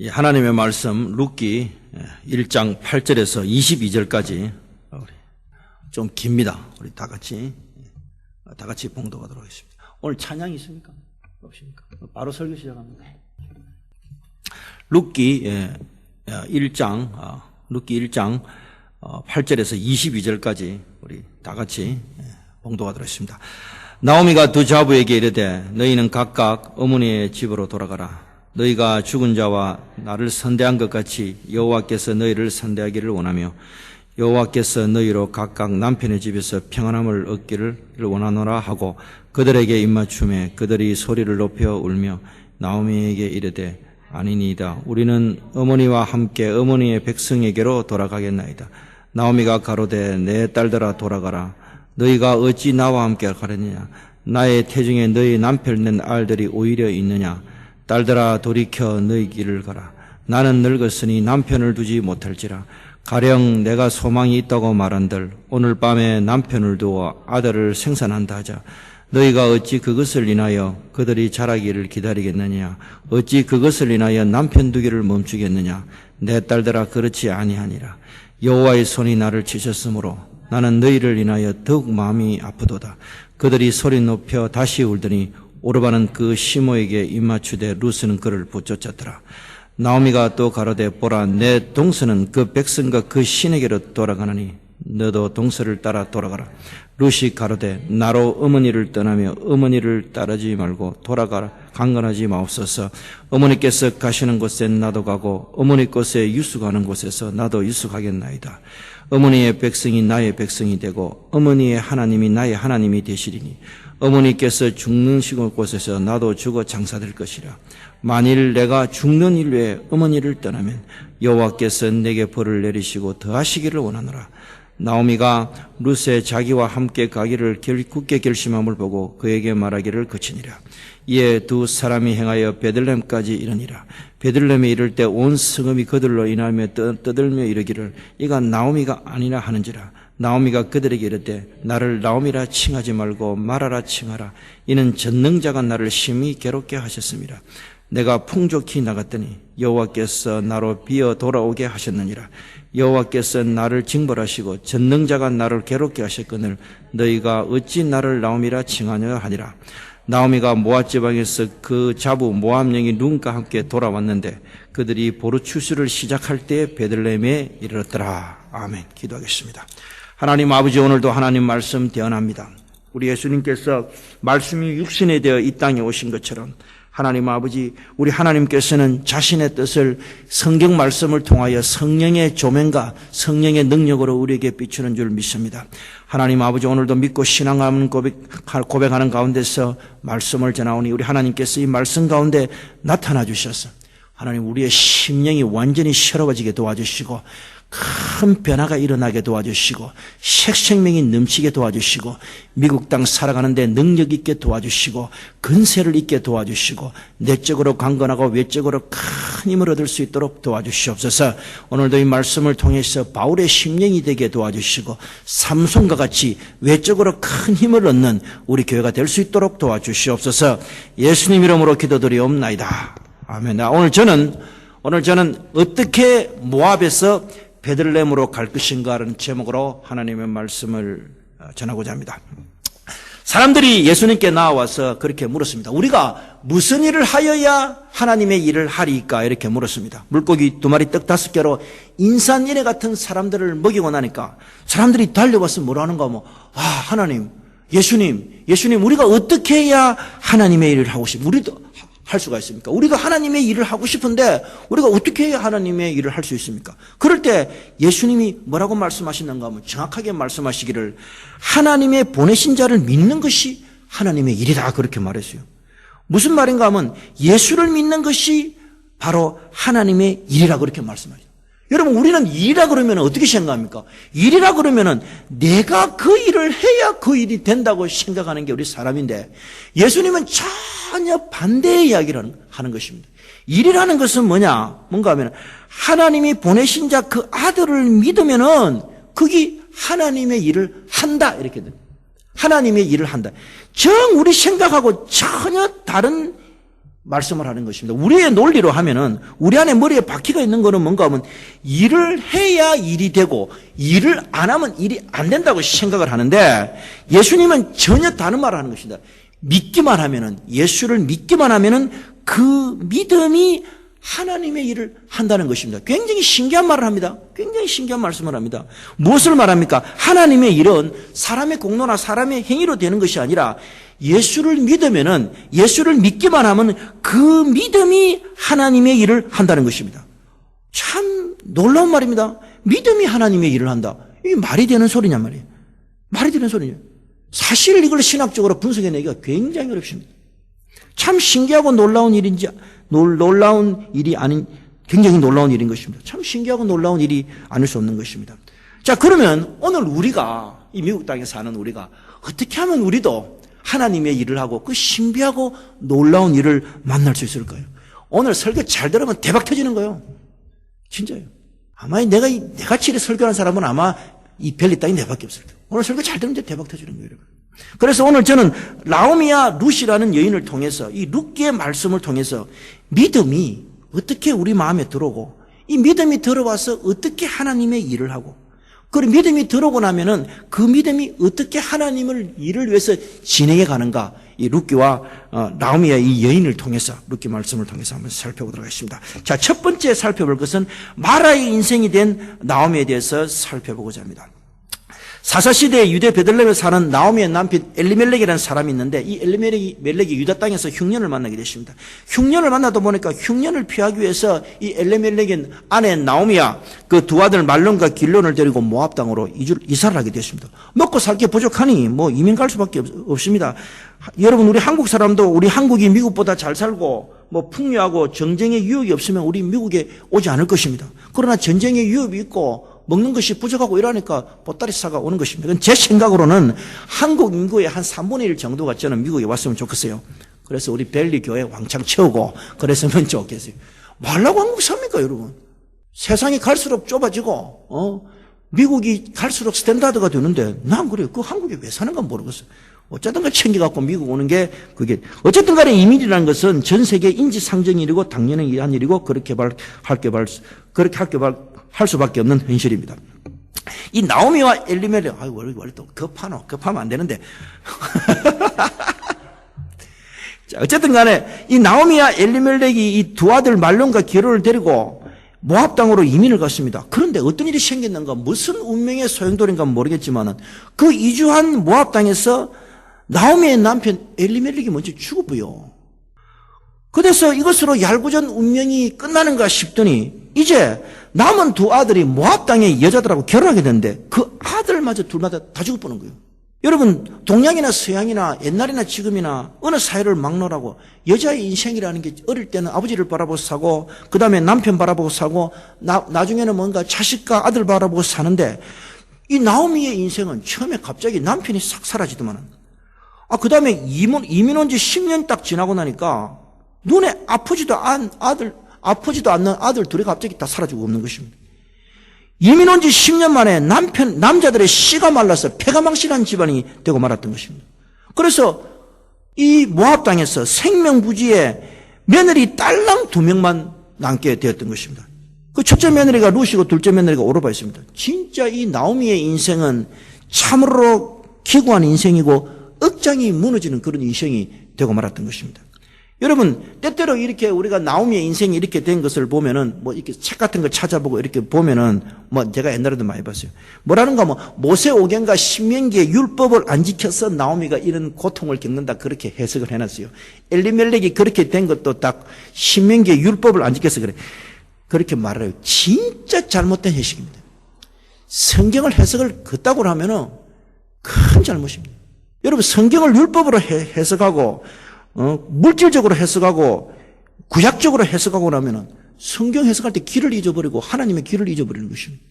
하나님의 말씀 룻기 1장 8절에서 22절까지 좀 깁니다. 우리 다 같이 봉독하도록 하겠습니다. 오늘 찬양이 있습니까? 없습니까? 바로 설교 시작합니다. 룻기 1장 8절에서 22절까지 우리 다 같이 봉독하도록 하겠습니다. 나오미가 두 자부에게 이르되 너희는 각각 어머니의 집으로 돌아가라. 너희가 죽은 자와 나를 선대한 것 같이 여호와께서 너희를 선대하기를 원하며 여호와께서 너희로 각각 남편의 집에서 평안함을 얻기를 원하노라 하고 그들에게 입맞춤에 그들이 소리를 높여 울며 나오미에게 이르되 아니니이다. 우리는 어머니와 함께 어머니의 백성에게로 돌아가겠나이다. 나오미가 가로되 내 딸들아 돌아가라. 너희가 어찌 나와 함께 가려느냐. 나의 태중에 너희 남편 낸 알들이 오히려 있느냐. 딸들아 돌이켜 너희 길을 가라. 나는 늙었으니 남편을 두지 못할지라. 가령 내가 소망이 있다고 말한들 오늘 밤에 남편을 두어 아들을 생산한다 하자. 너희가 어찌 그것을 인하여 그들이 자라기를 기다리겠느냐. 어찌 그것을 인하여 남편 두기를 멈추겠느냐. 내 딸들아 그렇지 아니하니라. 여호와의 손이 나를 치셨으므로 나는 너희를 인하여 더욱 마음이 아프도다. 그들이 소리 높여 다시 울더니 오르바는 그 시모에게 입맞추되 룻은 그를 붙쫓았더라. 나오미가 또 가로되 보라 내 동서는 그 백성과 그 신에게로 돌아가느니 너도 동서를 따라 돌아가라. 룻이 가로되 나로 어머니를 떠나며 어머니를 따르지 말고 돌아가라. 강건하지 마옵소서. 어머니께서 가시는 곳에 나도 가고 어머니 곳에 유숙하는 곳에서 나도 유숙하겠나이다. 어머니의 백성이 나의 백성이 되고 어머니의 하나님이 나의 하나님이 되시리니 어머니께서 죽는 곳에서 나도 죽어 장사될 것이라. 만일 내가 죽는 일외에 어머니를 떠나면 여호와께서 내게 벌을 내리시고 더하시기를 원하노라. 나오미가 룻의 자기와 함께 가기를 굳게 결심함을 보고 그에게 말하기를 그치니라. 이에 두 사람이 행하여 베들레헴까지 이르니라. 베들레헴에 이를 때 온 성읍이 그들로 인하여 떠들며 이르기를 이가 나오미가 아니라 하는지라. 나오미가 그들에게 이르되 나를 나오미라 칭하지 말고 마라라 칭하라. 이는 전능자가 나를 심히 괴롭게 하셨습니다. 내가 풍족히 나갔더니 여호와께서 나로 비어 돌아오게 하셨느니라. 여호와께서 나를 징벌하시고 전능자가 나를 괴롭게 하셨거늘 너희가 어찌 나를 나오미라 칭하냐 하니라. 나오미가 모압 지방에서 그 자부 모압령이 룻과 함께 돌아왔는데 그들이 보르추수를 시작할 때 베들레헴에 이르렀더라. 아멘. 기도하겠습니다. 하나님 아버지, 오늘도 하나님 말씀 대언합니다. 우리 예수님께서 말씀이 육신에 되어 이 땅에 오신 것처럼 하나님 아버지, 우리 하나님께서는 자신의 뜻을 성경 말씀을 통하여 성령의 조명과 성령의 능력으로 우리에게 비추는 줄 믿습니다. 하나님 아버지, 오늘도 믿고 신앙하는 고백하는 가운데서 말씀을 전하오니 우리 하나님께서 이 말씀 가운데 나타나 주셔서 하나님 우리의 심령이 완전히 새로워지게 도와주시고 큰 변화가 일어나게 도와주시고 생명이 넘치게 도와주시고 미국 땅 살아가는데 능력 있게 도와주시고 근세를 있게 도와주시고 내적으로 강건하고 외적으로 큰 힘을 얻을 수 있도록 도와주시옵소서. 오늘도 이 말씀을 통해서 바울의 심령이 되게 도와주시고 삼손과 같이 외적으로 큰 힘을 얻는 우리 교회가 될 수 있도록 도와주시옵소서. 예수님 이름으로 기도드리옵나이다. 아멘. 오늘 저는 어떻게 모압에서 베들레헴으로 갈 것인가 하는 제목으로 하나님의 말씀을 전하고자 합니다. 사람들이 예수님께 나와서 그렇게 물었습니다. 우리가 무슨 일을 하여야 하나님의 일을 하리까? 이렇게 물었습니다. 물고기 2마리 떡 5개로 인산인해 같은 사람들을 먹이고 나니까 사람들이 달려와서 뭐라는가 하면 하나님, 예수님 우리가 어떻게 해야 하나님의 일을 하고 싶습니까? 우리도 할 수가 있습니까? 우리가 하나님의 일을 하고 싶은데 우리가 어떻게 해야 하나님의 일을 할 수 있습니까? 그럴 때 예수님이 뭐라고 말씀하시는가 하면 정확하게 말씀하시기를 하나님의 보내신 자를 믿는 것이 하나님의 일이다 그렇게 말했어요. 무슨 말인가 하면 예수를 믿는 것이 바로 하나님의 일이라 그렇게 말씀하죠. 여러분, 우리는 일이라 그러면 어떻게 생각합니까? 일이라 그러면은 내가 그 일을 해야 그 일이 된다고 생각하는 게 우리 사람인데 예수님은 전혀 반대의 이야기를 하는 것입니다. 일이라는 것은 뭔가 하면 하나님이 보내신 자 그 아들을 믿으면은 그게 하나님의 일을 한다 이렇게 됩니다. 하나님의 일을 한다. 우리 생각하고 전혀 다른 말씀을 하는 것입니다. 우리의 논리로 하면은 우리 안에 머리에 바퀴가 있는 거는 뭔가 하면 일을 해야 일이 되고 일을 안 하면 일이 안 된다고 생각을 하는데 예수님은 전혀 다른 말을 하는 것입니다. 믿기만 하면은 예수를 믿기만 하면은 그 믿음이 하나님의 일을 한다는 것입니다. 굉장히 신기한 말을 합니다. 굉장히 신기한 말씀을 합니다. 무엇을 말합니까? 하나님의 일은 사람의 공로나 사람의 행위로 되는 것이 아니라 예수를 믿으면은 예수를 믿기만 하면 그 믿음이 하나님의 일을 한다는 것입니다. 참 놀라운 말입니다. 믿음이 하나님의 일을 한다. 이게 말이 되는 소리냔 말이에요. 말이 되는 소리냐. 사실 이걸 신학적으로 분석해내기가 굉장히 어렵습니다. 참 신기하고 놀라운 일인지 놀라운 일이 아닌 굉장히 놀라운 일인 것입니다. 참 신기하고 놀라운 일이 아닐 수 없는 것입니다. 자, 그러면 오늘 우리가 이 미국 땅에 사는 우리가 어떻게 하면 우리도 하나님의 일을 하고 그 신비하고 놀라운 일을 만날 수 있을까요? 오늘 설교 잘 들으면 대박 터지는 거예요. 진짜요. 아마 내같이 설교하는 사람은 아마 이 벨리 땅이 내밖에 없을 거예요. 오늘 설교 잘 들으면 대박 터지는 거예요, 여러분. 그래서 오늘 저는 나오미와 룻이라는 여인을 통해서 이 룻기의 말씀을 통해서 믿음이 어떻게 우리 마음에 들어오고 이 믿음이 들어와서 어떻게 하나님의 일을 하고 그리고 믿음이 들어오고 나면은 그 믿음이 어떻게 하나님을 일을 위해서 진행해 가는가 이 룻기와 나오미의 이 여인을 통해서 룻기 말씀을 통해서 한번 살펴보도록 하겠습니다. 자, 첫 번째 살펴볼 것은 마라의 인생이 된 나오미에 대해서 살펴보고자 합니다. 사사시대에 유대 베들레헴에 사는 나오미의 남편 엘리멜렉이라는 사람이 있는데 이 엘리멜렉이 유다 땅에서 흉년을 만나게 됐습니다. 흉년을 만나다 보니까 흉년을 피하기 위해서 이 엘리멜렉의 아내 나오미와 그 두 아들 말론과 길론을 데리고 모압 땅으로 이사를 하게 됐습니다. 먹고 살 게 부족하니 뭐 이민 갈 수밖에 없습니다. 여러분 우리 한국 사람도 우리 한국이 미국보다 잘 살고 뭐 풍요하고 전쟁의 위협이 없으면 우리 미국에 오지 않을 것입니다. 그러나 전쟁의 위협이 있고 먹는 것이 부족하고 이러니까 보따리사가 오는 것입니다. 제 생각으로는 한국 인구의 한 3분의 1 정도가 저는 미국에 왔으면 좋겠어요. 그래서 우리 벨리 교회 왕창 채우고 그랬으면 좋겠어요. 뭐하려고 한국 삽니까, 여러분? 세상이 갈수록 좁아지고 미국이 갈수록 스탠다드가 되는데 난 그래요. 그 한국에 왜 사는가 모르겠어요. 어쨌든 간 챙겨갖고 미국 오는 게 그게 어쨌든 간에 이민이라는 것은 전 세계 인지상정의 일이고 당연한 일이고 그렇게 할 수밖에 없는 현실입니다. 이 나오미와 엘리멜렉, 원래 또 급하면 안 되는데. 자, 어쨌든 간에 이 나오미와 엘리멜렉이 이 두 아들 말론과 기로를 데리고 모압 땅으로 이민을 갔습니다. 그런데 어떤 일이 생겼는가, 무슨 운명의 소용돌이인가 모르겠지만은 그 이주한 모압 땅에서 나오미의 남편 엘리멜렉이 먼저 죽어버려. 그래서 이것으로 얄궂은 운명이 끝나는가 싶더니 이제 남은 두 아들이 모압 땅의 여자들하고 결혼하게 되는데 그 아들마저 둘마다 다 죽어보는 거예요. 여러분 동양이나 서양이나 옛날이나 지금이나 어느 사회를 막론하고 여자의 인생이라는 게 어릴 때는 아버지를 바라보고 사고 그 다음에 남편 바라보고 사고 나중에는 뭔가 자식과 아들 바라보고 사는데 이 나오미의 인생은 처음에 갑자기 남편이 싹 사라지더만은 그 다음에 이민 온 지 10년 딱 지나고 나니까 눈에 아프지도 않는 아들 둘이 갑자기 다 사라지고 없는 것입니다. 이민 온 지 10년 만에 남자들의 씨가 말라서 폐가 망신한 집안이 되고 말았던 것입니다. 그래서 이 모압 땅에서 생명부지에 며느리 딸랑 2명만 남게 되었던 것입니다. 그 첫째 며느리가 룻이고 둘째 며느리가 오르바였습니다. 진짜 이 나오미의 인생은 참으로 기구한 인생이고 억장이 무너지는 그런 인생이 되고 말았던 것입니다. 여러분, 때때로 이렇게 우리가 나오미의 인생이 이렇게 된 것을 보면은, 이렇게 책 같은 걸 찾아보고 이렇게 보면은, 제가 옛날에도 많이 봤어요. 뭐라는가, 모세오경과 신명기의 율법을 안 지켜서 나오미가 이런 고통을 겪는다, 그렇게 해석을 해놨어요. 엘리멜렉이 그렇게 된 것도 딱 신명기의 율법을 안 지켜서 그래. 그렇게 말을 해요. 진짜 잘못된 해석입니다. 성경을 해석을 그따구로 하면은 큰 잘못입니다. 여러분, 성경을 율법으로 해석하고, 물질적으로 해석하고 구약적으로 해석하고 나면은 성경 해석할 때 길을 잊어버리고 하나님의 길을 잊어버리는 것입니다.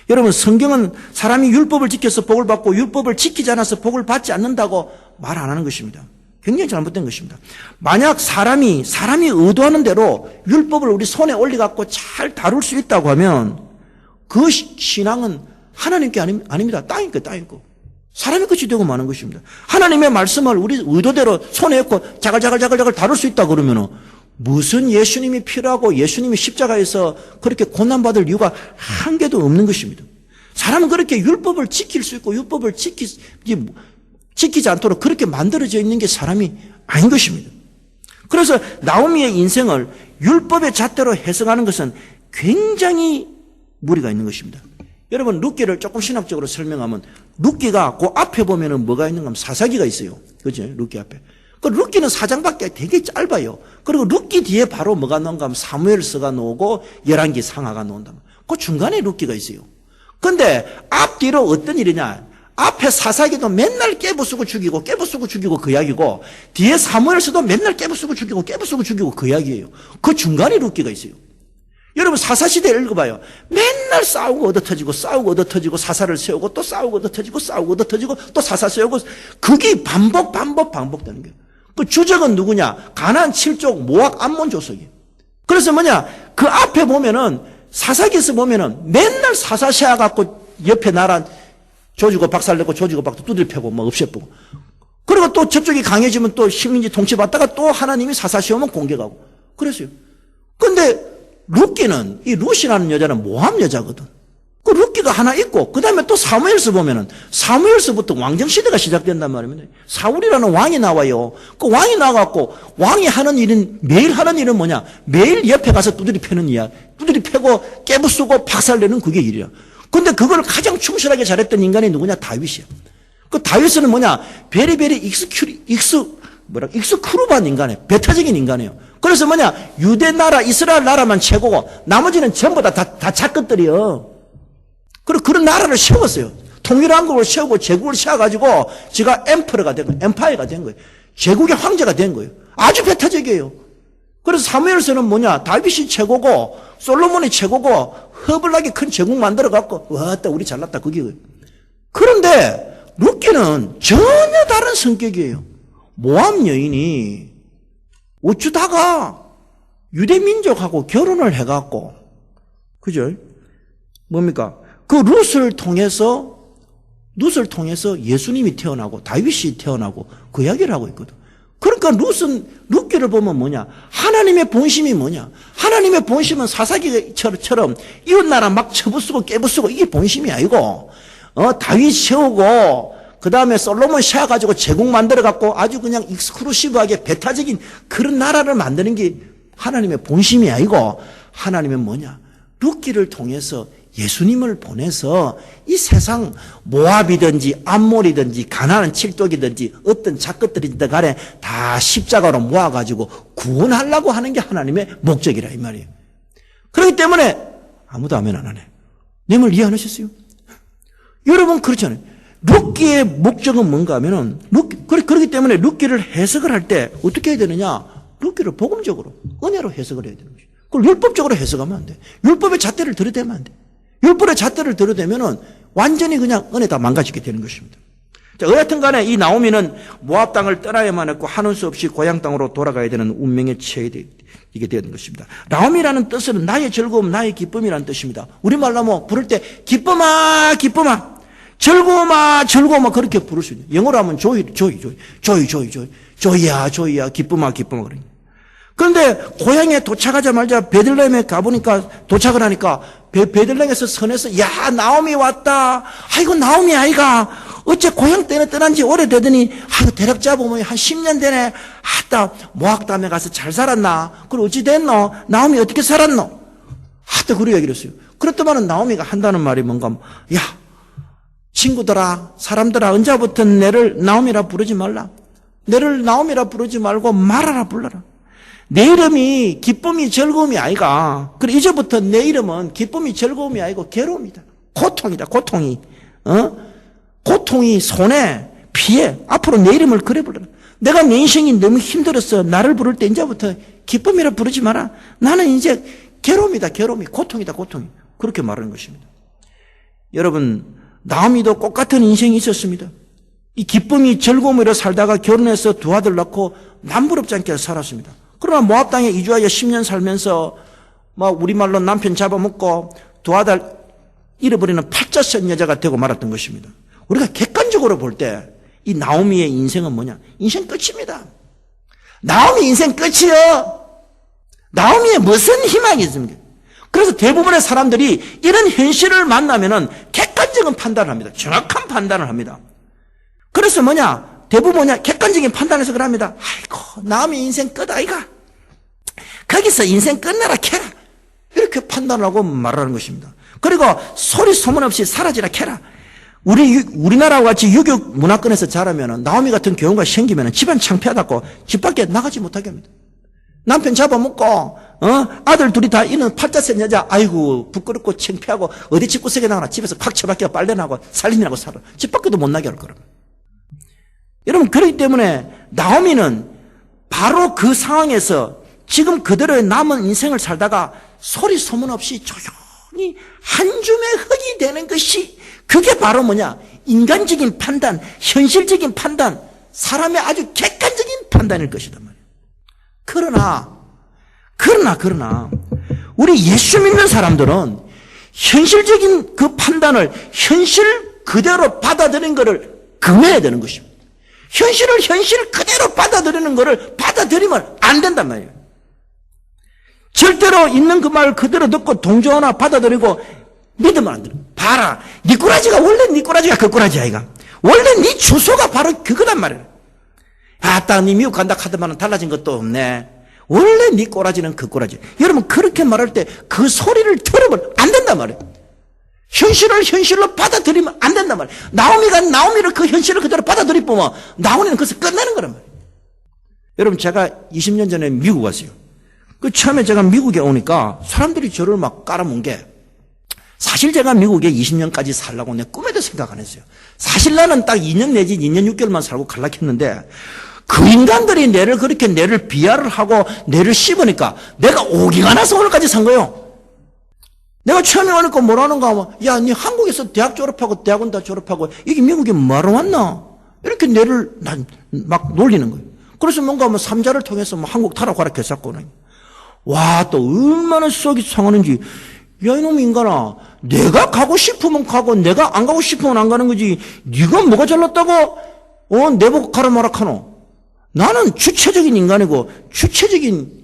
여러분 성경은 사람이 율법을 지켜서 복을 받고 율법을 지키지 않아서 복을 받지 않는다고 말 안 하는 것입니다. 굉장히 잘못된 것입니다. 만약 사람이 의도하는 대로 율법을 우리 손에 올려갖고 잘 다룰 수 있다고 하면 그 신앙은 하나님께 아닙니다. 땅인 거. 사람의 끝이 되고 마는 것입니다. 하나님의 말씀을 우리 의도대로 손에 얹고 자글자글 다룰 수 있다 그러면은 무슨 예수님이 필요하고 예수님이 십자가에서 그렇게 고난받을 이유가 한 개도 없는 것입니다. 사람은 그렇게 율법을 지킬 수 있고 율법을 지키지 않도록 그렇게 만들어져 있는 게 사람이 아닌 것입니다. 그래서 나오미의 인생을 율법의 잣대로 해석하는 것은 굉장히 무리가 있는 것입니다. 여러분 룻기를 조금 신학적으로 설명하면 룻기가 그 앞에 보면은 뭐가 있는가 하면 사사기가 있어요. 그죠? 룻기 앞에. 그 룻기는 4장밖에 되게 짧아요. 그리고 룻기 뒤에 바로 뭐가 나온가 하면 사무엘서가 나오고 열왕기 상하가 나온다. 그 중간에 룻기가 있어요. 근데 앞뒤로 어떤 일이냐? 앞에 사사기도 맨날 깨부수고 죽이고 그 이야기고 뒤에 사무엘서도 맨날 깨부수고 죽이고 그 이야기예요. 그 중간에 룻기가 있어요. 여러분 사사시대 읽어봐요. 맨날 싸우고 얻어터지고 사사를 세우고 또 싸우고 얻어터지고 또 사사 세우고 그게 반복되는 거예요. 그 주적은 누구냐? 가나안 7족 모압 암몬 조석이에요. 그래서 뭐냐? 그 앞에 보면은 사사기에서 보면은 맨날 사사 세워갖고 옆에 나라 조지고 박살내고 두드려 패고 뭐 없애보고 그리고 또 저쪽이 강해지면 또 식민지 통치받다가 또 하나님이 사사 세우면 공격하고 그랬어요. 근데 룻기는 이 룻이라는 여자는 모압 여자거든. 그 룻기가 하나 있고 그 다음에 또 사무엘서 보면은 사무엘서부터 왕정시대가 시작된단 말입니다. 사울이라는 왕이 나와요. 그 왕이 나와갖고 왕이 하는 일은 매일 하는 일은 뭐냐? 매일 옆에 가서 두드리 패는 이야. 두드리 패고 깨부수고 박살내는 그게 일이야. 근데 그걸 가장 충실하게 잘했던 인간이 누구냐? 다윗이야. 그 다윗은 뭐냐? 베리베리 익스크루반 인간이에요. 배타적인 인간이에요. 그래서 뭐냐? 유대 나라, 이스라엘 나라만 최고고 나머지는 전부 다 작것들이요. 그리고 그런 나라를 세웠어요. 통일왕국을 세우고 제국을 세워가지고 지가 엠퍼러가 된 거예요. 엠파이어가 된 거예요. 제국의 황제가 된 거예요. 아주 배타적이에요. 그래서 사무엘서는 뭐냐? 다윗이 최고고 솔로몬이 최고고 허블나게 큰 제국 만들어갖고 왔다 우리 잘났다 그게. 그런데 룻기는 전혀 다른 성격이에요. 모압 여인이 어쩌다가 유대민족하고 결혼을 해갖고 그죠? 뭡니까? 그 룻을 통해서 예수님이 태어나고 다윗이 태어나고 그 이야기를 하고 있거든. 그러니까 룻기를 보면 뭐냐? 하나님의 본심이 뭐냐? 하나님의 본심은 사사기처럼 이웃나라 막 쳐부수고 깨부수고 이게 본심이 아니고 다윗 세우고 그 다음에 솔로몬 세워가지고 제국 만들어갖고 아주 그냥 익스클루시브하게 배타적인 그런 나라를 만드는 게 하나님의 본심이 아니고 하나님은 뭐냐? 룻기를 통해서 예수님을 보내서 이 세상 모압이든지 암몬이든지 가나안 칠족이든지 어떤 작것들이든 간에 다 십자가로 모아가지고 구원하려고 하는 게 하나님의 목적이라 이 말이에요. 그렇기 때문에 아무도 아멘 안 하네. 내 말 이해 안 하셨어요? 여러분 그렇잖아요. 룻기의 목적은 뭔가 하면은 그렇기 때문에 룻기를 해석을 할 때 어떻게 해야 되느냐? 룻기를 복음적으로 은혜로 해석을 해야 되는 거죠. 그걸 율법적으로 해석하면 안 돼. 율법의 잣대를 들이대면 안 돼. 율법의 잣대를 들이대면은 완전히 그냥 은혜 다 망가지게 되는 것입니다. 자, 여하튼 간에 이 나오미는 모압 땅을 떠나야만 했고 하는 수 없이 고향 땅으로 돌아가야 되는 운명에 처해지게 되는 것입니다. 나오미라는 뜻은 나의 즐거움, 나의 기쁨이라는 뜻입니다. 우리말로 뭐 부를 때 기쁨아, 기쁨아, 즐거움아, 즐거움아 그렇게 부를 수 있는. 영어로 하면 조이야, 기쁨아, 기쁨아 그러니. 그런데 고향에 도착하자마자 베들레헴에 가보니까 도착을 하니까 베들레헴에서 선에서 야 나오미 왔다. 아이고 나오미 아이가 어째 고향 때문에 떠난 지 오래되더니 아이고 대략 잡으면 한 10년 되네. 아따 모압담에 가서 잘 살았나. 그럼 어찌 됐노? 나오미 어떻게 살았노? 아따 그래 얘기를 했어요. 그랬더만은 나오미가 한다는 말이 뭔가 야 친구들아 사람들아 언제부터 내를 나오미라 부르지 말라. 내를 나오미라 부르지 말고 마라라 불러라. 내 이름이 기쁨이 즐거움이 아이가. 그래 이제부터 내 이름은 기쁨이 즐거움이 아니고 괴로움이다. 고통이다. 고통이. 고통이 손에 피해. 앞으로 내 이름을 그래 불러라. 내가 내 인생이 너무 힘들었어. 나를 부를 때 이제부터 기쁨이라 부르지 마라. 나는 이제 괴로움이다. 괴로움이. 고통이다. 고통이. 그렇게 말하는 것입니다. 여러분 나오미도 똑같은 인생이 있었습니다. 이 기쁨이 즐거움으로 살다가 결혼해서 두 아들 낳고 남부럽지 않게 살았습니다. 그러나 모압 땅에 이주하여 10년 살면서 우리말로 남편 잡아먹고 두 아들 잃어버리는 팔자선 여자가 되고 말았던 것입니다. 우리가 객관적으로 객관적으로 볼 때 이 나오미의 인생은 뭐냐? 인생 끝입니다. 나오미 인생 끝이요. 나오미에 무슨 희망이 있습니까? 그래서 대부분의 사람들이 이런 현실을 만나면은 객관적인 판단을 합니다. 정확한 판단을 합니다. 그래서 뭐냐? 대부분 뭐냐? 객관적인 판단에서 그럽니다. 아이고, 나오미 인생 끝 아이가. 거기서 인생 끝내라 캐라. 이렇게 판단하고 말하는 것입니다. 그리고 소리 소문 없이 사라지라 캐라. 우리나라와 같이 유교 문화권에서 자라면은 나오미 같은 경우가 생기면은 집안 창피하다고 집 밖에 나가지 못하게 합니다. 남편 잡아먹고, 아들 둘이 다 이는 팔자 센 여자, 아이고, 부끄럽고 창피하고 어디 집구석에 나가나 집에서 콱 처박혀 빨래나고 살림이라고 살아. 집 밖에도 못 나게 할 거라고. 여러분, 그렇기 때문에 나오미는 바로 그 상황에서 지금 그대로의 남은 인생을 살다가 소리 소문 없이 조용히 한 줌의 흙이 되는 것이 그게 바로 뭐냐? 인간적인 판단, 현실적인 판단, 사람의 아주 객관적인 판단일 것이단 말이에요. 그러나, 우리 예수 믿는 사람들은 현실적인 그 판단을 현실 그대로 받아들이는 것을 금해야 되는 것입니다. 현실을 현실 그대로 받아들이는 것을 받아들이면 안 된단 말이에요. 절대로 있는 그 말 그대로 듣고 동조하나 받아들이고 믿으면 안 돼요. 봐라. 네 꼬라지가 원래 네 꼬라지가 그 꼬라지야 이가. 원래 네 주소가 바로 그거단 말이에요. 아따 네 미국 간다 카드만은 달라진 것도 없네. 원래 네 꼬라지는 그 꼬라지. 여러분 그렇게 말할 때 그 소리를 들으면 안 된단 말이에요. 현실을 현실로 받아들이면 안 된단 말이에요. 나오미가 나오미를 그 현실을 그대로 받아들이면 나오미는 그것을 끝내는 거란 말이에요. 여러분 제가 20년 전에 미국 왔어요. 그 처음에 제가 미국에 오니까 사람들이 저를 막 깔아문 게 사실 제가 미국에 20년까지 살라고 내 꿈에도 생각 안 했어요. 사실 나는 딱 2년 내지 2년 6개월만 살고 갈락했는데 그 인간들이 내를 비하를 하고 내를 씹으니까 내가 오기가 나서 오늘까지 산 거예요. 내가 처음에 오니까 뭐라는가 하면 야, 니 한국에서 대학 졸업하고 대학원 다 졸업하고 이게 미국에 뭐하러 왔나? 이렇게 내를 막 놀리는 거예요. 그래서 뭔가 뭐 삼자를 통해서 뭐 한국 타라고 가르쳤었고 와, 또 얼마나 속이 상하는지. 야, 이놈 인간아. 내가 가고 싶으면 가고 내가 안 가고 싶으면 안 가는 거지. 네가 뭐가 잘났다고 내보고 가라 마라 카노. 나는 주체적인 인간이고 주체적인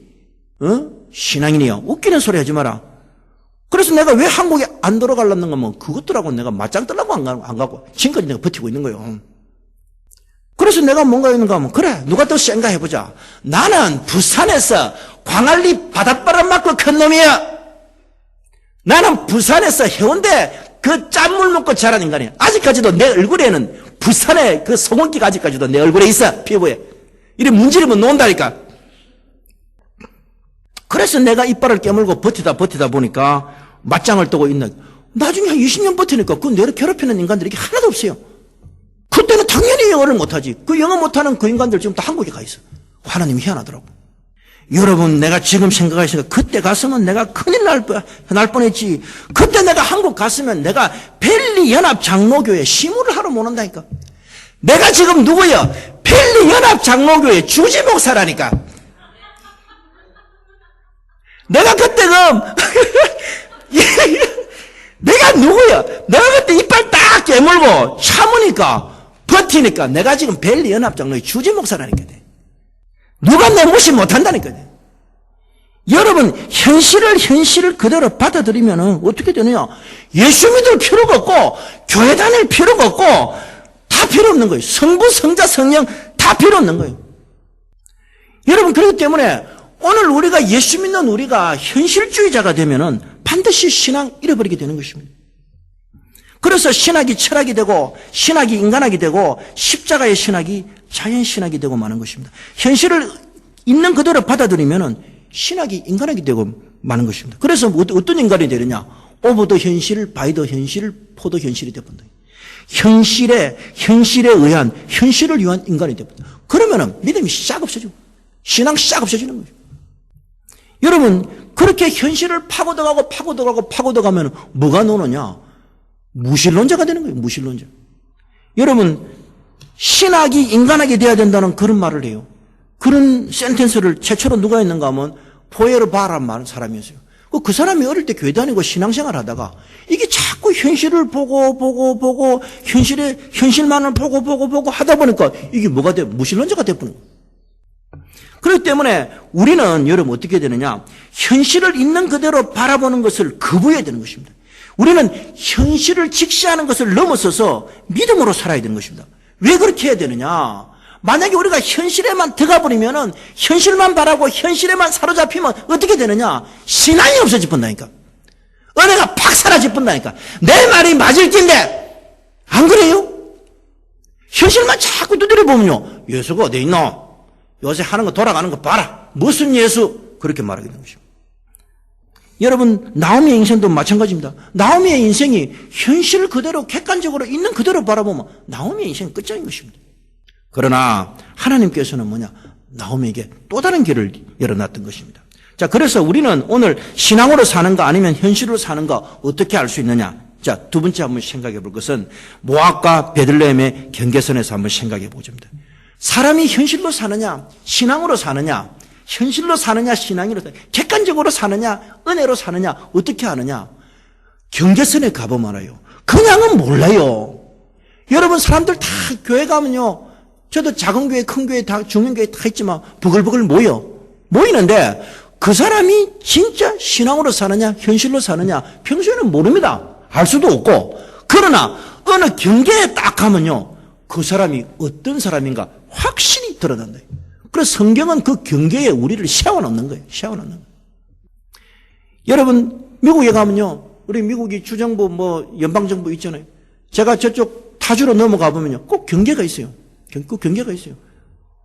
신앙인이야. 웃기는 소리 하지 마라. 그래서 내가 왜 한국에 안 들어가려는가 하면 그것들하고 내가 맞짱 뜨려고 안 가고 지금까지 내가 버티고 있는 거예요. 그래서 내가 뭔가 있는가 하면 그래 누가 더 센가 해보자. 나는 부산에서 광안리 바닷바람 맞고 큰 놈이야. 나는 부산에서 해운대 그 짠물 먹고 자란 인간이야. 아직까지도 내 얼굴에는 부산의 그 소금기가 아직까지도 내 얼굴에 있어. 피부에. 이래 문지르면 놓는다니까. 그래서 내가 이빨을 깨물고 버티다 보니까 맞짱을 뜨고 있는. 나중에 한 20년 버티니까 그 내를 괴롭히는 인간들이 하나도 없어요. 그때는 당연히 영어를 못하지. 그 영어 못하는 그 인간들 지금 다 한국에 가 있어. 하나님이 희한하더라고. 여러분 내가 지금 생각하시니까 그때 갔으면 내가 큰일 날 뻔했지. 그때 내가 한국 갔으면 내가 벨리연합장로교회 시무를 하러 못 온다니까. 내가 지금 누구야? 벨리연합장로교회 주지목사라니까. 내가 그때 내가 누구야? 내가 그때 이빨 딱 깨물고 참으니까 버티니까 내가 지금 벨리연합장로의 주지목사라니까. 누가 내 무시 못한다니까요. 여러분 현실을 그대로 받아들이면 어떻게 되느냐? 예수 믿을 필요가 없고 교회 다닐 필요가 없고 다 필요 없는 거예요. 성부, 성자, 성령 다 필요 없는 거예요. 여러분 그렇기 때문에 오늘 우리가 예수 믿는 우리가 현실주의자가 되면은 반드시 신앙 잃어버리게 되는 것입니다. 그래서 신학이 철학이 되고 신학이 인간학이 되고 십자가의 신학이 자연신학이 되고 마는 것입니다. 현실을 있는 그대로 받아들이면은 신학이 인간학이 되고 마는 것입니다. 그래서 어떤 인간이 되느냐? 오브 더 현실, 바이 더 현실, 포 더 현실이 되어본다. 현실에 의한 현실을 위한 인간이 되어본다. 그러면은 믿음이 싹 없어지고 신앙 싹 없어지는 거죠. 여러분 그렇게 현실을 파고들어가면 뭐가 노느냐? 무신론자가 되는 거예요. 무신론자. 여러분 신학이 인간학이 돼야 된다는 그런 말을 해요. 그런 센텐스를 최초로 누가 했는가 하면 포에르바라는 사람이었어요. 그 사람이 어릴 때 교회 다니고 신앙생활 하다가 이게 자꾸 자꾸 현실을 보고 현실만을 보고 하다 보니까 이게 뭐가 돼? 무신론자가 돼버린 거예요. 그렇기 때문에 우리는 여러분 어떻게 되느냐? 현실을 있는 그대로 바라보는 것을 거부해야 되는 것입니다. 우리는 현실을 직시하는 것을 넘어서서 믿음으로 살아야 되는 것입니다. 왜 그렇게 해야 되느냐? 만약에 우리가 현실에만 들어가 버리면은 현실만 바라고 현실에만 사로잡히면 어떻게 되느냐? 신앙이 없어져 본다니까. 은혜가 팍 사라져 본다니까. 내 말이 맞을 텐데 안 그래요? 현실만 자꾸 두드려 보면요. 예수가 어디 있노? 요새 하는 거 돌아가는 거 봐라. 무슨 예수? 그렇게 말하게 되는 것입니다. 여러분 나오미의 인생도 마찬가지입니다. 나오미의 인생이 현실 그대로 객관적으로 있는 그대로 바라보면 나오미의 인생은 끝장인 것입니다. 그러나 하나님께서는 뭐냐? 나오미에게 또 다른 길을 열어놨던 것입니다. 자, 그래서 우리는 오늘 신앙으로 사는가 아니면 현실로 사는가 어떻게 알 수 있느냐? 자, 두 번째 한번 생각해 볼 것은 모압과 베들레헴의 경계선에서 한번 생각해 보자입니다. 사람이 현실로 사느냐, 신앙으로 사느냐, 현실로 사느냐, 신앙으로 사느냐, 객관적으로 사느냐, 은혜로 사느냐, 어떻게 하느냐? 경계선에 가보면 알아요. 그냥은 몰라요. 여러분 사람들 다 교회 가면요. 저도 작은 교회, 큰 교회, 다 중형 교회 다 있지만 부글부글 모이는데 그 사람이 진짜 신앙으로 사느냐, 현실로 사느냐, 평소에는 모릅니다. 알 수도 없고. 그러나 어느 경계에 딱 가면요. 그 사람이 어떤 사람인가 확실히 드러난다. 그래서 성경은 그 경계에 우리를 세워놓는 거예요. 세워놓는 거예요. 여러분, 미국에 가면요. 우리 미국이 주정부, 연방정부 있잖아요. 제가 저쪽 타주로 넘어가 보면요. 꼭 경계가 있어요. 꼭 경계가 있어요.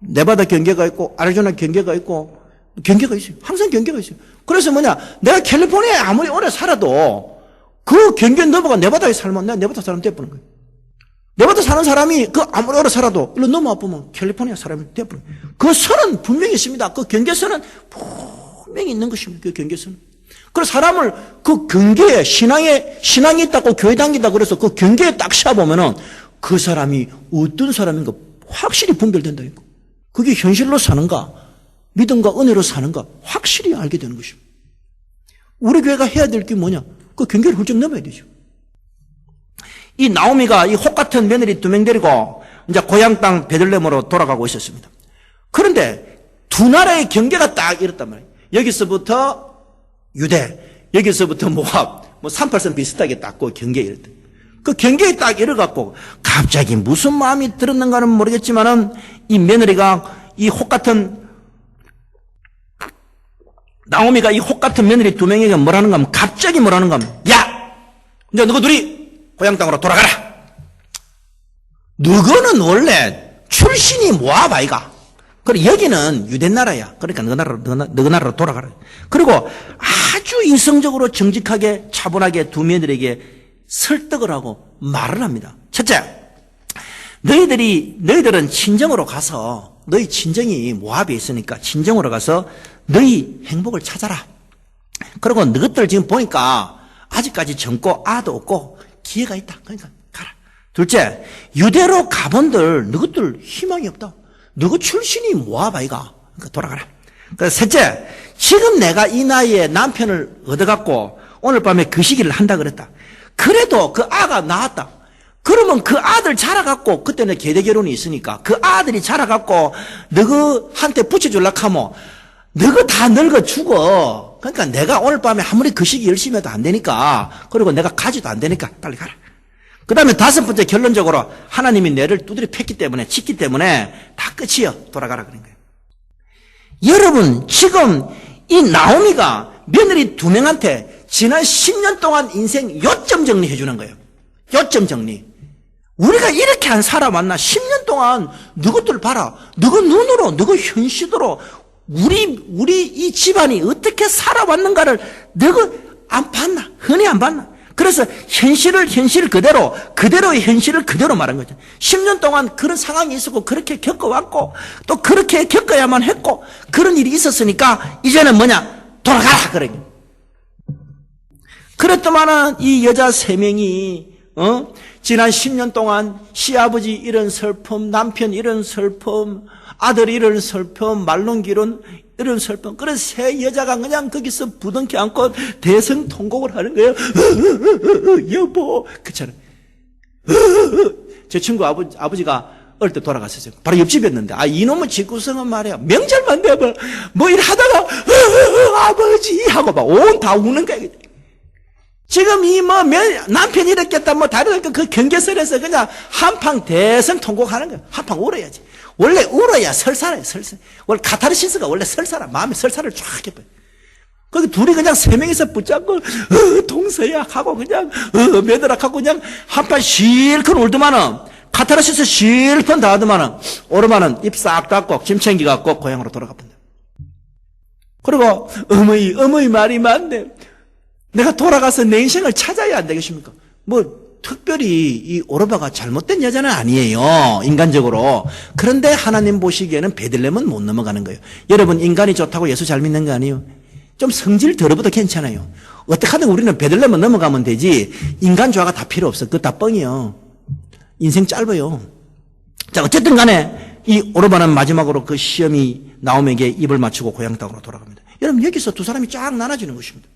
네바다 경계가 있고, 아리조나 경계가 있고, 경계가 있어요. 항상 경계가 있어요. 그래서 뭐냐. 내가 캘리포니아에 아무리 오래 살아도 그 경계 넘어가 네바다에 살면 내가 네바다 사람 돼버리는 거예요. 네바다 사는 사람이 그 아무리 오래 살아도 일로 넘어와 보면 캘리포니아 사람이 돼버려요. 그 선은 분명히 있습니다. 그 경계선은 분명히 있는 것입니다. 그 경계선은. 그래서 사람을 그 경계에 신앙이 있다고 교회 다닌다 그래서 그 경계에 딱 씌워보면은 그 사람이 어떤 사람인가 확실히 분별된다. 그게 현실로 사는가 믿음과 은혜로 사는가 확실히 알게 되는 것입니다. 우리 교회가 해야 될 게 뭐냐? 그 경계를 훌쩍 넘어야 되죠. 이 나오미가 이 혹 같은 며느리 2명 데리고 이제 고향 땅 베들레헴으로 돌아가고 있었습니다. 그런데 두 나라의 경계가 딱 이렇단 말이에요. 여기서부터 유대, 여기서부터 모압, 38선 비슷하게 딱 그 경계에 이렇다. 그 경계에 딱 이래갖고 갑자기 무슨 마음이 들었는가는 모르겠지만은 이 며느리가 이 혹 같은 나오미가 이 혹 같은 며느리 2명에게 뭐라는가 하면 갑자기 뭐라는가 하면 야! 이제 너희 둘이 고향 땅으로 돌아가라. 너희는 원래 출신이 모압 아이가. 그리고 여기는 유대 나라야. 그러니까 너희 나라로 돌아가라. 그리고 아주 이성적으로 정직하게 차분하게 두 며느리에게 설득을 하고 말을 합니다. 첫째, 너희들은 친정으로 가서 너희 친정이 모압에 있으니까 친정으로 가서 너희 행복을 찾아라. 그리고 너희들 지금 보니까 아직까지 젊고 아도 없고 기회가 있다. 그러니까 가라. 둘째, 유대로 가본들 너희들 희망이 없다. 너희 출신이 모압 아이가. 그러니까 돌아가라. 그래서 셋째, 지금 내가 이 나이에 남편을 얻어갖고 오늘 밤에 그 시기를 한다 그랬다. 그래도 그 아가 나왔다. 그러면 그 아들 자라갖고 그때는 계대 결혼이 있으니까 그 아들이 자라갖고 너희한테 붙여줄라 하면 너희 다 늙어 죽어. 그러니까 내가 오늘 밤에 아무리 그 시기 열심히 해도 안 되니까 그리고 내가 가지도 안 되니까 빨리 가라. 그 다음에 다섯 번째 결론적으로 하나님이 내를 두드려 팼기 때문에 쳤기 때문에 다 끝이요. 돌아가라 그런 거예요. 여러분 지금 이 나오미가 며느리 2명한테 지난 10년 동안 인생 요점 정리해 주는 거예요. 요점 정리. 우리가 이렇게 안 살아왔나? 10년 동안 너희들 봐라. 너희 눈으로 너희 현실으로 우리 이 집안이 어떻게 살아왔는가를 너희 안 봤나? 흔히 안 봤나? 그래서 현실 그대로의 현실을 그대로 말한 거죠. 10년 동안 그런 상황이 있었고 그렇게 겪어왔고 또 그렇게 겪어야만 했고 그런 일이 있었으니까 이제는 뭐냐? 돌아가라 그래. 그랬더만은 이 여자 3명이 지난 10년 동안 시아버지 이런 슬픔, 남편 이런 슬픔, 아들 이런 슬픔, 말론기론 이런 슬픔. 그래서 세 여자가 그냥 거기서 부둥켜 안고 대성통곡을 하는 거예요. 여보. 그처럼. 제 친구 아버지가 어릴 때 돌아갔었어요. 바로 옆집이었는데, 이놈의 집구성은 말이야. 명절만 되면 뭐 일 하다가, 아버지! 하고 막 온 다 우는 거야. 지금 남편이 이랬겠다, 다르니까 그 경계선에서 그냥 한팡 대성통곡하는 거야. 한팡 울어야지. 원래 울어야 설사해, 설사. 원래 카타르시스가 원래 설사라. 마음에 설사를 쫙 해버려. 거기 둘이 그냥 세 명이서 붙잡고, 동서야 하고 그냥, 매드락하고 그냥 한판 실컷 울더만은, 카타르시스 실컷 다 하더만은, 오르마는 입 싹 닫고, 짐 챙기갖고 고향으로 돌아가 본다. 그리고, 어머니 말이 맞네. 내가 돌아가서 내 인생을 찾아야 안 되겠습니까? 특별히 이 오르바가 잘못된 여자는 아니에요. 인간적으로. 그런데 하나님 보시기에는 베들레헴은 못 넘어가는 거예요. 여러분, 인간이 좋다고 예수 잘 믿는 거 아니에요? 좀 성질 더러워도 괜찮아요. 어떻게 하든 우리는 베들레헴은 넘어가면 되지, 인간 조화가 다 필요 없어. 그거 다 뻥이에요. 인생 짧아요. 자, 어쨌든 간에 이 오르바는 마지막으로 그 시험이 나옴에게 입을 맞추고 고향 땅으로 돌아갑니다. 여러분, 여기서 두 사람이 쫙 나눠지는 것입니다.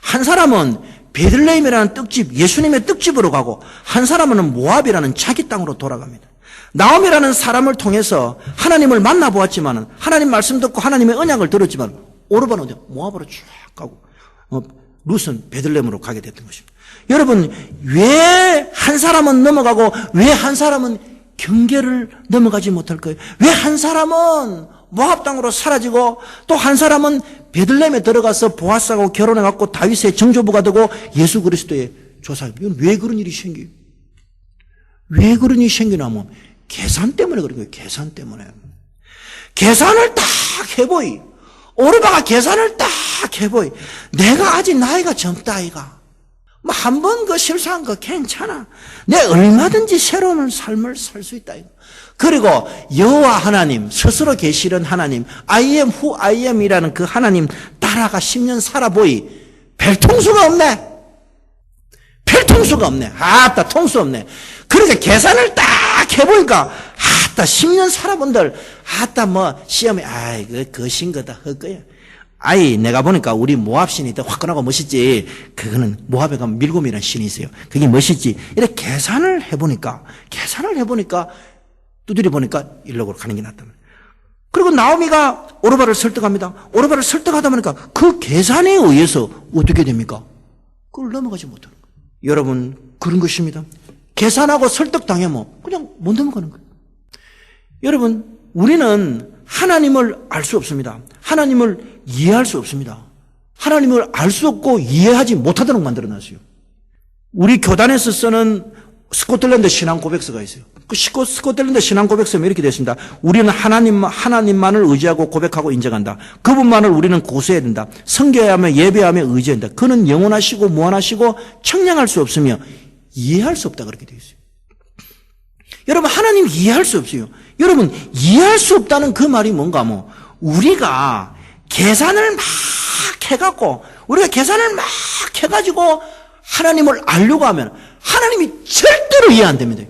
한 사람은 베들레헴이라는 떡집, 예수님의 떡집으로 가고, 한 사람은 모압이라는 자기 땅으로 돌아갑니다. 나옴이라는 사람을 통해서 하나님을 만나보았지만, 하나님 말씀 듣고 하나님의 언약을 들었지만, 오르바는 모압으로 쭉 가고, 룻은 베들레헴으로 가게 됐던 것입니다. 여러분, 왜 한 사람은 넘어가고 왜 한 사람은 경계를 넘어가지 못할까요? 왜 한 사람은 모압 땅으로 사라지고 또 한 사람은 베들레헴에 들어가서 보아스하고 결혼해갖고 다윗의 정조부가 되고 예수 그리스도의 조상. 이건 왜 그런 일이 생겨요? 왜 그런 일이 생기냐면 계산 때문에 그런 거예요. 계산 때문에. 계산을 딱 해보이. 오르바가 계산을 딱 해보이. 내가 아직 나이가 젊다 아이가. 한 번 그 실수한 거 괜찮아. 내 얼마든지 새로운 삶을 살 수 있다 이거. 그리고 여호와 하나님, 스스로 계시는 하나님, I am who I am이라는 그 하나님 따라가 10년 살아보이. 별 통수가 없네. 별 통수가 없네. 아따 통수 없네. 그러니까 계산을 딱 해보니까 아따 10년 살아본들 아따 시험에 거신 거다 헛거야. 내가 보니까 우리 모압 신이 더 화끈하고 멋있지. 그거는 모압에 가면 밀곰이라는 신이 있어요. 그게 멋있지. 이렇게 계산을 해보니까 두드려 보니까 일록으로 가는 게 낫다. 그리고 나오미가 오르바를 설득합니다. 오르바를 설득하다 보니까 그 계산에 의해서 어떻게 됩니까? 그걸 넘어가지 못하는 거예요. 여러분, 그런 것입니다. 계산하고 설득당하면 그냥 못 넘어가는 거예요. 여러분, 우리는 하나님을 알 수 없습니다. 하나님을 이해할 수 없습니다. 하나님을 알 수 없고 이해하지 못하도록 만들어놨어요. 우리 교단에서 쓰는 스코틀랜드 신앙 고백서가 있어요. 그 스코틀랜드 신앙 고백서는 이렇게 되어 있습니다. 우리는 하나님만을 의지하고 고백하고 인정한다. 그분만을 우리는 고수해야 된다. 섬겨야하며 예배하며 의지해야 된다. 그는 영원하시고 무한하시고 청량할 수 없으며 이해할 수 없다. 그렇게 되어 있어요. 여러분, 하나님 이해할 수 없어요. 여러분, 이해할 수 없다는 그 말이 뭔가 우리가 계산을 막 해갖고, 우리가 계산을 막 해가지고 하나님을 알려고 하면 하나님이 절대로 이해 안 됩니다.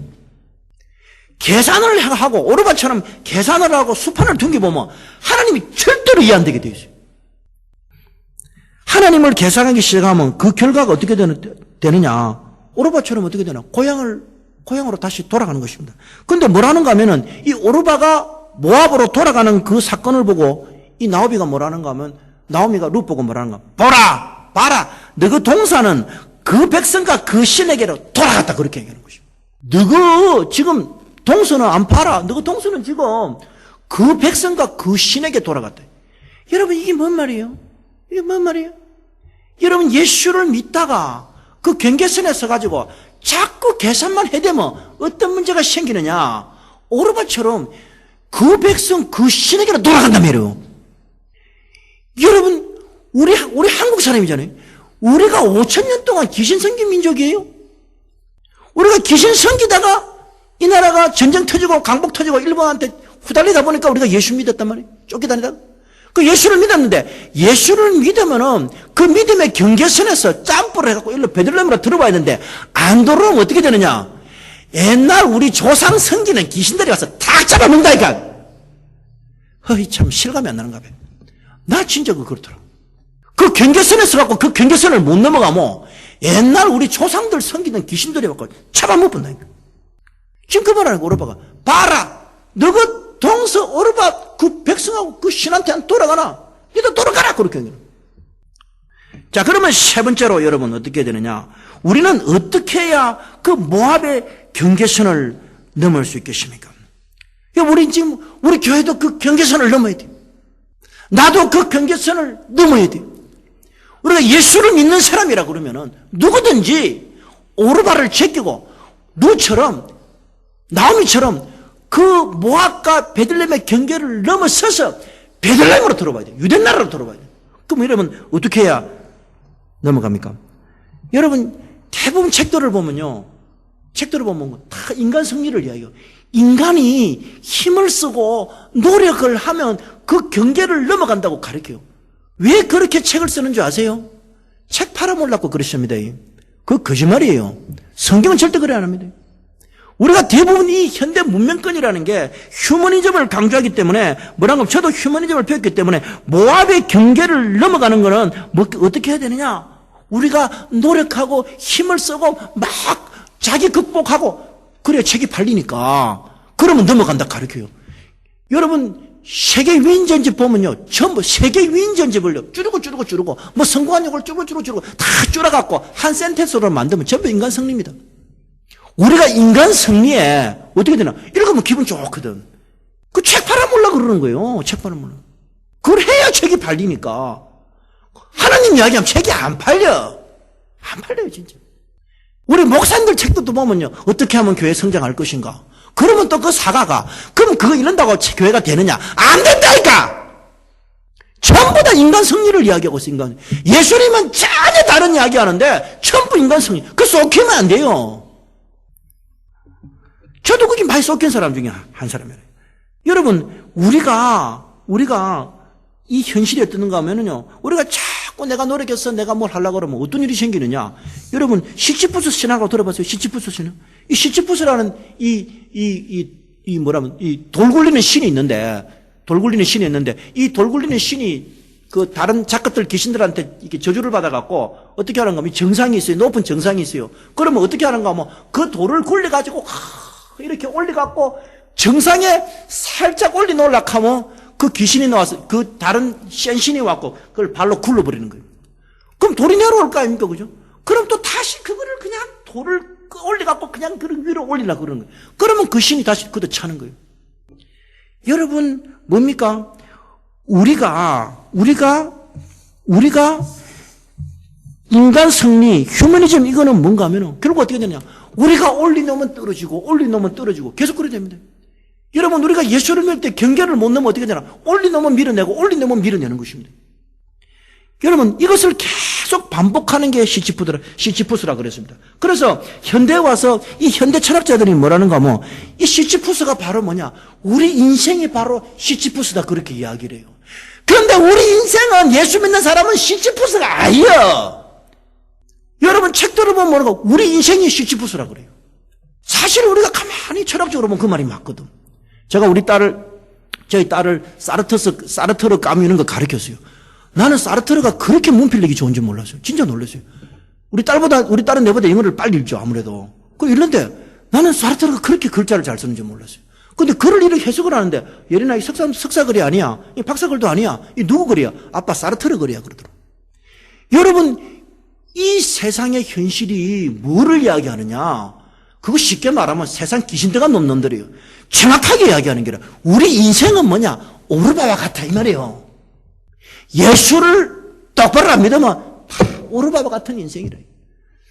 계산을 하고, 오르바처럼 계산을 하고 수판을 둥겨보면 하나님이 절대로 이해 안 되게 되어 있어요. 하나님을 계산하기 시작하면 그 결과가 어떻게 되느냐. 오르바처럼 어떻게 되나. 고향으로 다시 돌아가는 것입니다. 근데 뭐라는가 하면은 이 오르바가 모압으로 돌아가는 그 사건을 보고 이 나오미가 뭐라는가 하면 나오미가 룻 보고 뭐라는가. 봐라. 너그 동사는 그 백성과 그 신에게로 돌아갔다. 그렇게 얘기하는 것입니다. 너그 지금 동서는 안 팔아. 너그 동서는 지금 그 백성과 그 신에게 돌아갔다. 여러분, 이게 뭔 말이에요? 이게 뭔 말이에요? 여러분, 예수를 믿다가 그 경계선에 서가지고 자꾸 계산만 해대면 어떤 문제가 생기느냐. 오르바처럼 그 백성, 그 신에게로 돌아간단 말이에요. 여러분, 우리 한국 사람이잖아요. 우리가 5,000년 동안 귀신 섬긴 민족이에요. 우리가 귀신 섬기다가 이 나라가 전쟁 터지고 강복 터지고 일본한테 후달리다 보니까 우리가 예수 믿었단 말이에요. 쫓겨다니다가. 그 예수를 믿었는데 예수를 믿으면은 그 믿음의 경계선에서 점프를 해갖고 일로 베들레헴으로 들어와야 되는데 안 들어오면 어떻게 되느냐? 옛날 우리 조상 성기는 귀신들이 와서 다 잡아먹는다니까. 허이 참 실감이 안 나는가 봐. 나 진짜 그렇더라. 그 경계선에서 갖고 그 경계선을 못 넘어가면 옛날 우리 조상들 성기는 귀신들이 와서 잡아먹는다니까. 지금 그 말하는 오르바가 봐라. 너가 동서 오르바 그 백성하고 그 신한테 안 돌아가나? 니도 돌아가라 그렇게 하는. 자, 그러면 세 번째로 여러분 어떻게 되느냐? 우리는 어떻게 해야 그 모압의 경계선을 넘을 수 있겠습니까? 우리 지금 우리 교회도 그 경계선을 넘어야 돼. 나도 그 경계선을 넘어야 돼. 우리가 예수를 믿는 사람이라 그러면은 누구든지 오르바를 제끼고 누처럼 나오미처럼 그 모압과 베들레헴의 경계를 넘어서서 베들레헴으로 들어와야 돼. 유대 나라로 들어와야 돼. 그럼 여러분 어떻게 해야 넘어갑니까? 여러분 대부분 책들을 보면 다 인간 승리를 이야기해요. 인간이 힘을 쓰고 노력을 하면 그 경계를 넘어간다고 가르쳐요. 왜 그렇게 책을 쓰는 줄 아세요? 책 팔아먹으려고 그러십니다. 그거 거짓말이에요. 성경은 절대 그래 안 합니다. 우리가 대부분 이 현대 문명권이라는 게 휴머니즘을 강조하기 때문에 뭐라고 저도 휴머니즘을 배웠기 때문에 모압의 경계를 넘어가는 거는 어떻게 해야 되느냐? 우리가 노력하고 힘을 쓰고 막 자기 극복하고 그래야 책이 팔리니까 그러면 넘어간다 가르쳐요. 여러분 세계 위인전집 보면요 전부 세계 위인전집을 줄이고 뭐 성공한 욕을 줄이고 다 줄여갖고 한 센텐스로 만들면 전부 인간 승리입니다. 우리가 인간 승리에 어떻게 되나? 읽으면 기분 좋거든. 그 책 팔아먹으려고 그러는 거예요. 책 팔아먹으려고. 그걸 해야 책이 팔리니까. 하나님 이야기하면 책이 안 팔려. 안 팔려요, 진짜. 우리 목사님들 책도 보면요. 어떻게 하면 교회 성장할 것인가? 그러면 또 그 사가가. 그럼 그거 이런다고 교회가 되느냐? 안 된다니까! 전부 다 인간 승리를 이야기하고 있어, 인간. 예수님은 전혀 다른 이야기 하는데, 전부 인간 승리. 그 쏟기면 안 돼요. 저도 그게 많이 쏟긴 사람 중에 한 사람이에요. 여러분, 우리가 이 현실이 어떤가 하면은요, 우리가 자꾸 내가 노력해서 내가 뭘 하려고 그러면 어떤 일이 생기느냐. 여러분, 시치푸스 신화라고 들어봤어요? 시치푸스 신화? 이 시치푸스라는 이 돌 굴리는 신이 있는데, 이 돌 굴리는 신이 그 다른 작가들 귀신들한테 이렇게 저주를 받아갖고 어떻게 하는가 하면 정상이 있어요. 높은 정상이 있어요. 그러면 어떻게 하는가 하면 그 돌을 굴려가지고 이렇게 올려갖고 정상에 살짝 올려놓으려고 하면 그 귀신이 나와서 그 다른 센 신이 왔고 그걸 발로 굴러버리는 거예요. 그럼 돌이 내려올 거 아닙니까? 그죠? 그럼 또 다시 그거를 그냥 돌을 올려갖고 그냥 그 위로 올리려고 그러는 거예요. 그러면 그 신이 다시 그도 차는 거예요. 여러분, 뭡니까? 우리가 인간 승리, 휴머니즘 이거는 뭔가 하면은 결국 어떻게 되냐? 우리가 올리놓으면 떨어지고 계속 그래 됩니다. 여러분, 우리가 예수를 믿을 때 경계를 못 넘으면 어떻게 되나? 올리놓으면 밀어내는 것입니다. 여러분, 이것을 계속 반복하는 게 시치푸스라 그랬습니다. 그래서 현대에 와서 이 현대 철학자들이 뭐라는가 하면 이 시치푸스가 바로 뭐냐? 우리 인생이 바로 시치푸스다 그렇게 이야기를 해요. 그런데 우리 인생은 예수 믿는 사람은 시치푸스가 아니에요. 여러분 책 들어보면 뭐라고? 우리 인생이 시치푸스라 그래요. 사실 우리가 가만히 철학적으로 보면 그 말이 맞거든. 제가 저희 딸을 사르트르 까미는 거 가르쳤어요. 나는 사르트르가 그렇게 문필력이 좋은 줄 몰랐어요. 진짜 놀랐어요. 우리 딸은 내보다 영어를 빨리 읽죠, 아무래도. 읽는데 나는 사르트르가 그렇게 글자를 잘 쓰는 줄 몰랐어요. 근데 글을 이렇게 해석을 하는데, 예린아, 이 석사글이 아니야. 이 박사글도 아니야. 이 누구 글이야? 아빠 사르트르 글이야. 그러더라고. 여러분, 이 세상의 현실이 뭐를 이야기하느냐? 그거 쉽게 말하면 세상 귀신들과 놈 놈들이에요. 정확하게 이야기하는 게 아니라, 우리 인생은 뭐냐? 오르바와 같아, 이 말이에요. 예수를 똑바로 안 믿으면 오르바와 같은 인생이래.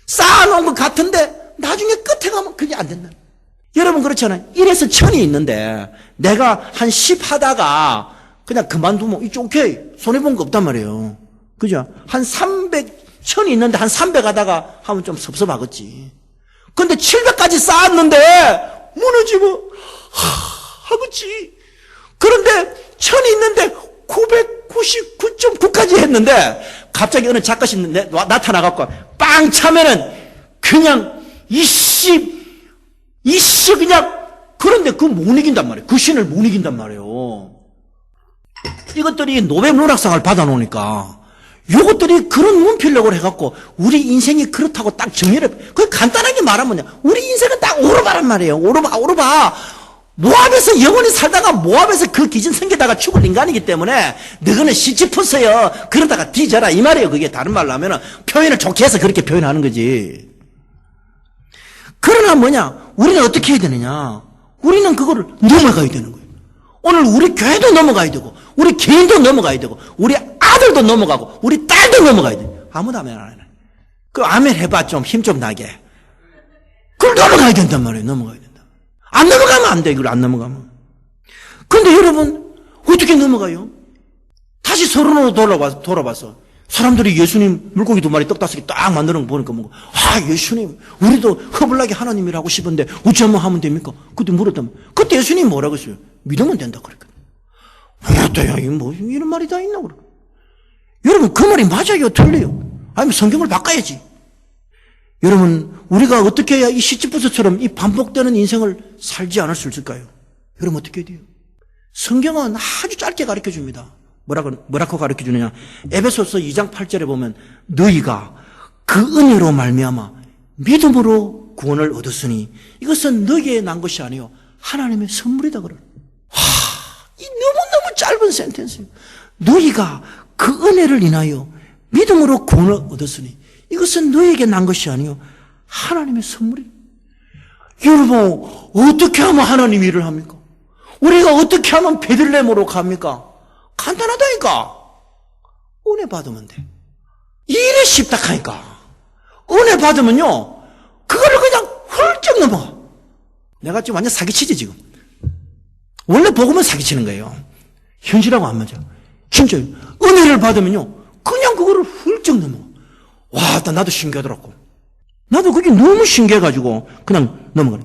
쌓아놓은 것 같은데 나중에 끝에 가면 그게 안 된다. 여러분 그렇잖아요. 1에서 1000이 있는데 내가 한 10 하다가 그냥 그만두면 이쪽 오케이 손해본 거 없단 말이에요. 그죠? 한 300 1000이 있는데 한 300 하다가 하면 좀 섭섭하겠지. 근데 700까지 쌓았는데 무너지면 하겠지. 그런데 1000이 있는데 999.9까지 했는데 갑자기 어느 작가씨 나타나갖고 빵 차면은 그냥 그냥 그런데 그거 못 이긴단 말이에요. 그 신을 못 이긴단 말이에요. 이것들이 노벨 문학상을 받아놓으니까 요것들이 그런 문필력을 해갖고 우리 인생이 그렇다고 딱 정의를 그 간단하게 말하면 우리 인생은 딱 오르바란 말이에요. 오르바. 모압에서 영원히 살다가 모압에서 그 기진 생기다가 죽을 인간이기 때문에 너희는 시지프스여 그러다가 뒤져라 이 말이에요. 그게 다른 말로 하면은 표현을 좋게 해서 그렇게 표현하는 거지. 그러나 우리는 어떻게 해야 되느냐? 우리는 그거를 넘어가야 되는 거예요. 오늘 우리 교회도 넘어가야 되고 우리 개인도 넘어가야 되고 우리 아들도 넘어가고 우리 딸도 넘어가야 돼. 아무도 아멘 안 해. 그 아멘 해봐 좀 힘 좀 나게. 그걸 넘어가야 된단 말이에요. 넘어가야 된다. 안 넘어가면 안 돼. 이걸 안 넘어가면. 그런데 여러분 어떻게 넘어가요? 다시 서론으로 돌아봐서 사람들이 예수님 물고기 2마리 떡 5개 딱 만드는 거 보니까 예수님 우리도 허블나게 하나님이라 하고 싶은데 어찌하면 하면 됩니까? 그때 물었다면 그때 예수님이 뭐라고 했어요? 믿으면 된다 그랬거든요. 이런 말이 다 있나 그래. 여러분 그 말이 맞아요 틀려요? 아니면 성경을 바꿔야지. 여러분 우리가 어떻게 해야 이 시지프스처럼 이 반복되는 인생을 살지 않을 수 있을까요? 여러분 어떻게 해야 돼요? 성경은 아주 짧게 가르쳐줍니다. 뭐라고 가르쳐주느냐? 에베소서 2장 8절에 보면 너희가 그 은혜로 말미암아 믿음으로 구원을 얻었으니 이것은 너희에 난 것이 아니요 하나님의 선물이다 그래. 이 너무너무 짧은 센텐스예요. 너희가 그 은혜를 인하여 믿음으로 구원을 얻었으니 이것은 너희에게 난 것이 아니요 하나님의 선물이다. 여러분 어떻게 하면 하나님 일을 합니까? 우리가 어떻게 하면 베들레헴으로 갑니까? 간단하다니까. 은혜 받으면 돼. 일이 쉽다니까. 은혜 받으면요 그거를 그냥 훌쩍 넘어가. 내가 지금 완전 사기치지 지금. 원래 복음은 사기치는 거예요. 현실하고 안 맞아. 진짜 은혜를 받으면요 그냥 그거를 훌쩍 넘어가. 와 나도 신기하더라고. 나도 그게 너무 신기해가지고 그냥 넘어가네.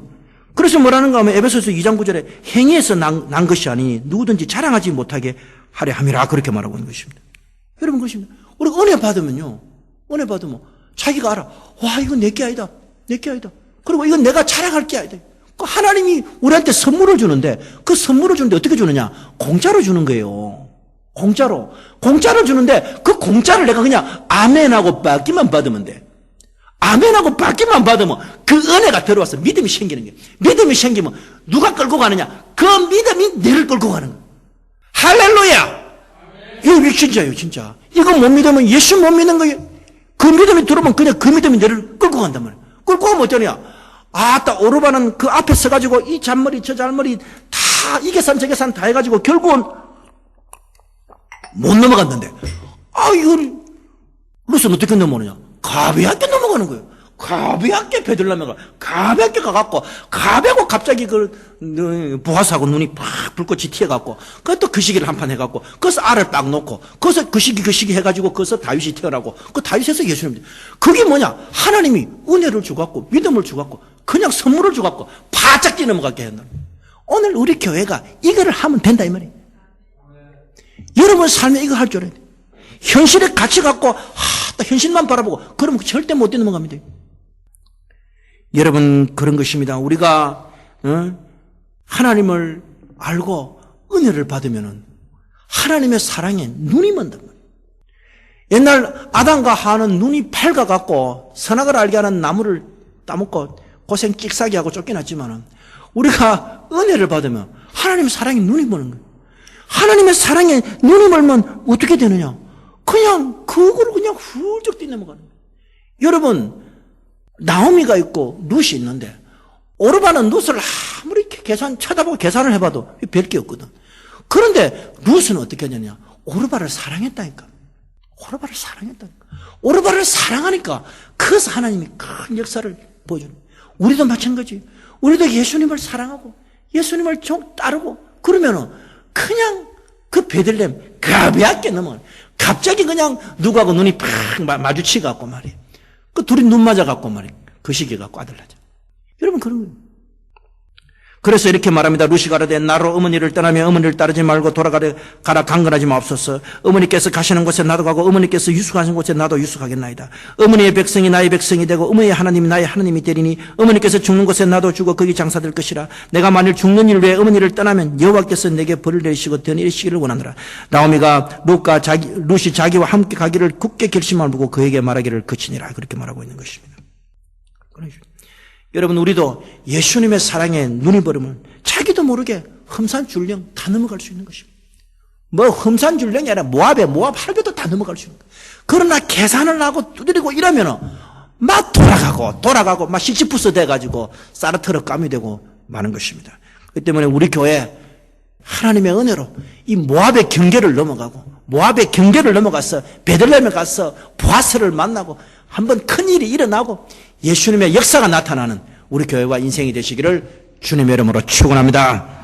그래서 뭐라는가 하면 에베소서 2장 9절에 행위에서 난 것이 아니니 누구든지 자랑하지 못하게 하려 함이라 그렇게 말하고 있는 것입니다. 여러분 그것입니다. 우리가 은혜 받으면 자기가 알아. 와 이건 내게 아니다. 그리고 이건 내가 자랑할 게 아니다. 하나님이 우리한테 선물을 주는데 그 선물을 주는데 어떻게 주느냐? 공짜로 주는 거예요. 공짜로 주는데 그 공짜를 내가 그냥 아멘하고 받기만 받으면 돼. 아멘하고 받기만 받으면 그 은혜가 들어와서 믿음이 생기는 거예요. 믿음이 생기면 누가 끌고 가느냐? 그 믿음이 너를 끌고 가는 거예요. 할렐루야! 이거 진짜예요, 진짜. 이거 못 믿으면 예수 못 믿는 거예요. 그 믿음이 들어오면 그냥 그 믿음이 너를 끌고 간단 말이에요. 끌고 가면 어떠냐? 오르바는 그 앞에 서가지고 이 잔머리 저 잔머리 다 이 계산 저 계산 다 해가지고 결국은 못 넘어갔는데 이걸 루스는 어떻게 넘어오느냐? 가볍게 넘어가는 거예요. 가볍게 베들레헴에 가볍게 가갖고 가볍고 갑자기 부하사고 눈이 팍 불꽃이 튀어갖고 그것도 그 시기를 한판 해갖고 거기서 알을 딱 놓고 거기서 그 시기 해가지고 거기서 다윗이 태어나고 그 다윗에서 예수님. 그게 뭐냐? 하나님이 은혜를 주갖고 믿음을 주갖고 그냥 선물을 주갖고 바짝 뛰어넘어가게 한다. 오늘 우리 교회가 이거를 하면 된다 이 말이에요. 여러분 삶에 이거 할 줄 알아야 돼. 현실에 갇혀 갖고 현실만 바라보고 그러면 절대 못 뛰어넘어갑니다. 여러분 그런 것입니다. 우리가 하나님을 알고 은혜를 받으면은 하나님의 사랑에 눈이 먼단 말이에요. 옛날 아담과 하와는 눈이 밝아갖고 선악을 알게 하는 나무를 따먹고 고생 찍사기 하고 쫓겨났지만은 우리가 은혜를 받으면 하나님의 사랑에 눈이 머는 거예요. 하나님의 사랑에 눈이 멀면 어떻게 되느냐? 그냥 그거를 그냥 훌쩍 뛰어넘어가는 거예요. 여러분 나오미가 있고 룻이 있는데 오르바는 룻을 아무리 쳐다보고 계산을 해봐도 별 게 없거든. 그런데 룻은 어떻게 하냐냐? 오르바를 사랑했다니까. 오르바를 사랑하니까 그래서 하나님이 큰 역사를 보여주는 거예요. 우리도 마찬가지. 우리도 예수님을 사랑하고 예수님을 따르고 그러면은 그냥 그 베들레헴 가볍게 넘어가요. 갑자기 그냥 누구하고 눈이 팍 마주치갖고 말이에요. 그 둘이 눈 맞아갖고 말이에요. 그 시기에 갖고 아들 낳자. 여러분 그런 거예요. 그래서 이렇게 말합니다. 루시 가라되 나로 어머니를 떠나며 어머니를 따르지 말고 돌아가라 강건하지 마옵소서. 어머니께서 가시는 곳에 나도 가고 어머니께서 유숙하신 곳에 나도 유숙하겠나이다. 어머니의 백성이 나의 백성이 되고 어머니의 하나님이 나의 하나님이 되리니 어머니께서 죽는 곳에 나도 죽어 거기 장사될 것이라. 내가 만일 죽는 일 외에 어머니를 떠나면 여호와께서 내게 벌을 내리시고 더 내리시기를 원하노라. 나오미가 루시 자기와 함께 가기를 굳게 결심을 보고 그에게 말하기를 그치니라. 그렇게 말하고 있는 것입니다. 여러분, 우리도 예수님의 사랑에 눈이 버리면 자기도 모르게 험산줄령 다 넘어갈 수 있는 것입니다. 뭐 험산줄령이 아니라 모압 할배도 다 넘어갈 수 있는 거예요. 그러나 계산을 하고 두드리고 이러면은 막 돌아가고 막 시시푸스 돼가지고 사르트르 까미 되고 마는 것입니다. 그 때문에 우리 교회 하나님의 은혜로 이 모압의 경계를 넘어가서 베들레헴에 가서 보아스를 만나고 한번 큰일이 일어나고 예수님의 역사가 나타나는 우리 교회와 인생이 되시기를 주님의 이름으로 축원합니다.